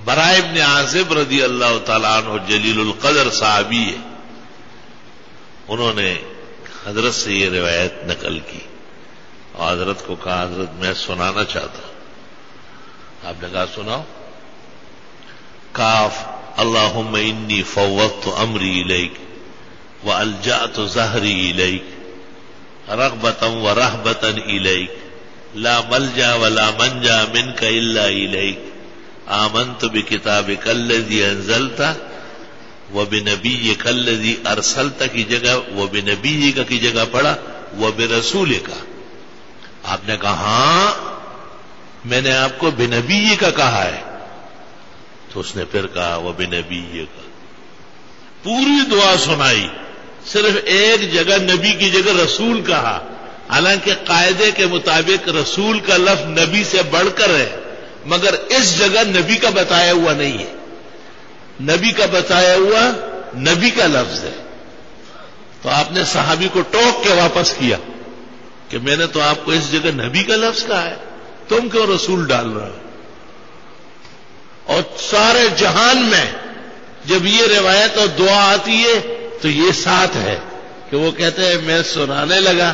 برائے ابن عازب رضی اللہ تعالیٰ عنہ جلیل القدر صحابی ہے، انہوں نے حضرت سے یہ روایت نقل کی اور حضرت کو کہا حضرت میں سنانا چاہتا ہوں۔ آپ نے کہا سناؤ۔ کاف اللہم انی فوضت امری الیک والجأت ظہری الیک رغبتا ورہبتا الیک لا ملجا ولا منجا منک الا الیک آمنت بکتابک الذی انزلت وبنبیک الذی ارسلت کی جگہ وبنبیک کی جگہ پڑھا وبرسولک۔ آپ نے کہا ہاں میں نے آپ کو بنبی کا کہا ہے، تو اس نے پھر کہا وبنبیک، پوری دعا سنائی، صرف ایک جگہ نبی کی جگہ رسول کہا، حالانکہ قاعدے کے مطابق رسول کا لفظ نبی سے بڑھ کر ہے، مگر اس جگہ نبی کا بتایا ہوا نہیں ہے، نبی کا بتایا ہوا نبی کا لفظ ہے۔ تو آپ نے صحابی کو ٹوک کے واپس کیا کہ میں نے تو آپ کو اس جگہ نبی کا لفظ کہا ہے، تم کیوں رسول ڈال رہے ہو؟ اور سارے جہان میں جب یہ روایت اور دعا آتی ہے تو یہ ساتھ ہے کہ وہ کہتے ہیں میں سنانے لگا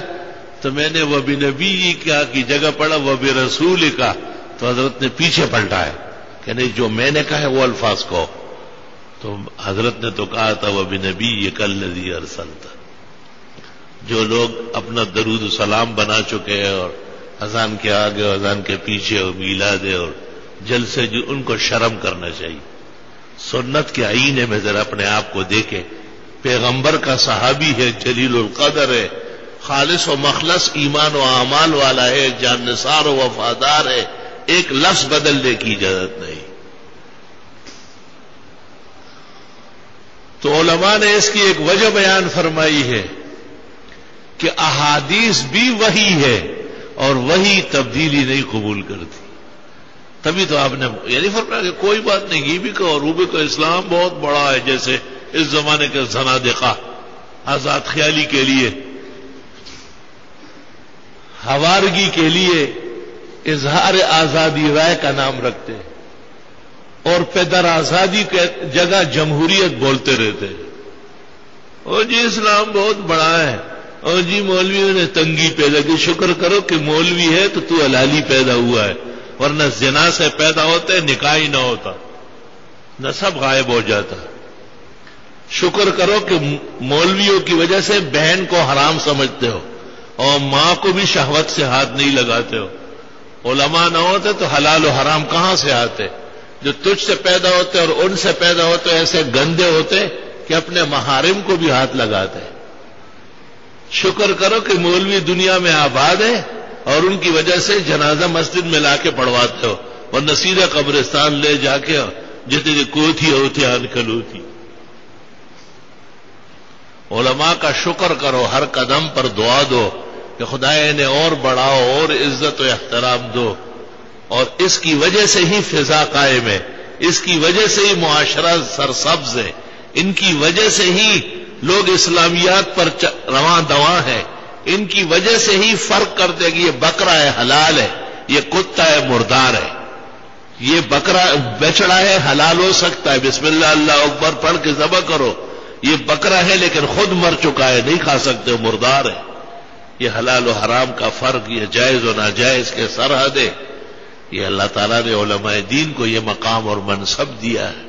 تو میں نے وہ بنبی کا کی جگہ پڑھا وہ برسول کا، تو حضرت نے پیچھے پلٹا ہے کہ نہیں جو میں نے کہا ہے وہ الفاظ کو، تو حضرت نے تو کہا تھا وہ بنبیک الذی ارسلت۔ جو لوگ اپنا درود و سلام بنا چکے ہیں اور اذان کے آگے اور اذان کے پیچھے اور میلاد اور جلسے، جو ان کو شرم کرنا چاہیے۔ سنت کے آئینے میں ذرا اپنے آپ کو دیکھیں، پیغمبر کا صحابی ہے، جلیل القدر ہے، خالص و مخلص ایمان و اعمال والا ہے، جان نثار و وفادار ہے، ایک لفظ بدلنے کی اجازت نہیں۔ تو علماء نے اس کی ایک وجہ بیان فرمائی ہے کہ احادیث بھی وحی ہے اور وہی تبدیلی نہیں قبول کرتی، تبھی تو آپ نے یعنی فرمایا کہ کوئی بات نہیں، یہ بھی کہو اور وہ بھی کہو، اسلام بہت بڑا ہے، جیسے اس زمانے کے زنادقہ آزاد خیالی کے لیے، ہوارگی کے لیے اظہار آزادی رائے کا نام رکھتے ہیں اور پیدر آزادی کے جگہ جمہوریت بولتے رہتے ہیں۔ او جی اسلام بہت بڑا ہے، او جی مولویوں نے تنگی پیدا کی، شکر کرو کہ مولوی ہے تو حلالی پیدا ہوا ہے، ورنہ زنا سے پیدا ہوتے نکاح ہی نہ ہوتا، نسب غائب ہو جاتا۔ شکر کرو کہ مولویوں کی وجہ سے بہن کو حرام سمجھتے ہو اور ماں کو بھی شہوت سے ہاتھ نہیں لگاتے ہو۔ علماء نہ ہوتے تو حلال و حرام کہاں سے آتے؟ جو تجھ سے پیدا ہوتے اور ان سے پیدا ہوتے ایسے گندے ہوتے کہ اپنے محارم کو بھی ہاتھ لگاتے۔ شکر کرو کہ مولوی دنیا میں آباد ہے اور ان کی وجہ سے جنازہ مسجد میں لا کے پڑھواتے ہو، ورنہ سیدھا قبرستان لے جا کے جتنی کوتھی ہوتی انکل ہوتی۔ علماء کا شکر کرو، ہر قدم پر دعا دو کہ خدا انہیں اور بڑھاؤ اور عزت و احترام دو، اور اس کی وجہ سے ہی فضا قائم ہے، اس کی وجہ سے ہی معاشرہ سرسبز ہے، ان کی وجہ سے ہی لوگ اسلامیات پر رواں دواں ہیں، ان کی وجہ سے ہی فرق کرتے کہ یہ بکرا ہے حلال ہے، یہ کتا ہے مردار ہے، یہ بکرا بچڑا ہے حلال ہو سکتا ہے، بسم اللہ اللہ اکبر پڑھ کے ذبح کرو، یہ بکرا ہے لیکن خود مر چکا ہے نہیں کھا سکتے مردار ہے۔ یہ حلال و حرام کا فرق، یہ جائز و ناجائز کے سرحد ہے، یہ اللہ تعالیٰ نے علماء دین کو یہ مقام اور منصب دیا ہے۔